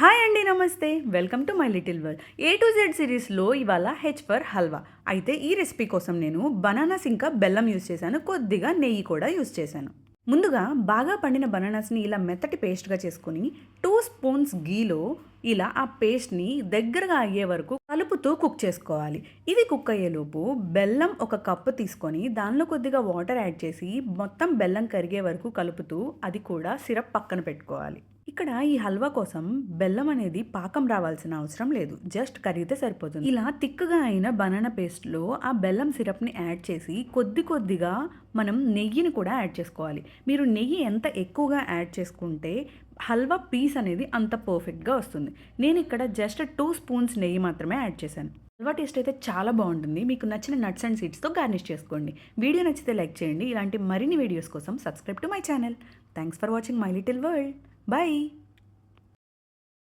Hi అండి, నమస్తే. Welcome to my little world. A to Z సిరీస్లో ఇవాళ హెచ్ ఫర్ హల్వా. అయితే ఈ రెసిపీ కోసం నేను బనానాస్ ఇంకా బెల్లం యూస్ చేశాను, కొద్దిగా నెయ్యి కూడా యూస్ చేశాను. ముందుగా బాగా పండిన బనానాస్ని ఇలా మెత్తటి పేస్ట్గా చేసుకొని 2 స్పూన్స్ గీలో ఇలా ఆ పేస్ట్ని దగ్గరగా అయ్యే వరకు కలుపుతూ కుక్ చేసుకోవాలి. ఇది కుక్ అయ్యేలోపు బెల్లం ఒక కప్పు తీసుకొని దానిలో కొద్దిగా వాటర్ యాడ్ చేసి మొత్తం బెల్లం కరిగే వరకు కలుపుతూ అది కూడా సిరప్ పక్కన పెట్టుకోవాలి. ఇక్కడ ఈ హల్వా కోసం బెల్లం అనేది పాకం రావాల్సిన అవసరం లేదు, జస్ట్ కరిగితే సరిపోతుంది. ఇలా తిక్కుగా అయిన బనానా పేస్ట్లో ఆ బెల్లం సిరప్ని యాడ్ చేసి కొద్ది కొద్దిగా మనం నెయ్యిని కూడా యాడ్ చేసుకోవాలి. మీరు నెయ్యి ఎంత ఎక్కువగా యాడ్ చేసుకుంటే హల్వా పీస్ అనేది అంత పర్ఫెక్ట్గా వస్తుంది. నేను ఇక్కడ జస్ట్ 2 స్పూన్స్ నెయ్యి మాత్రమే యాడ్ చేశాను. హల్వా టేస్ట్ అయితే చాలా బాగుంటుంది. మీకు నచ్చిన నట్స్ అండ్ సీడ్స్తో గార్నిష్ చేసుకోండి. వీడియో నచ్చితే లైక్ చేయండి. ఇలాంటి మరిన్ని వీడియోస్ కోసం subscribe to my channel. Thanks for watching my little world. Bye.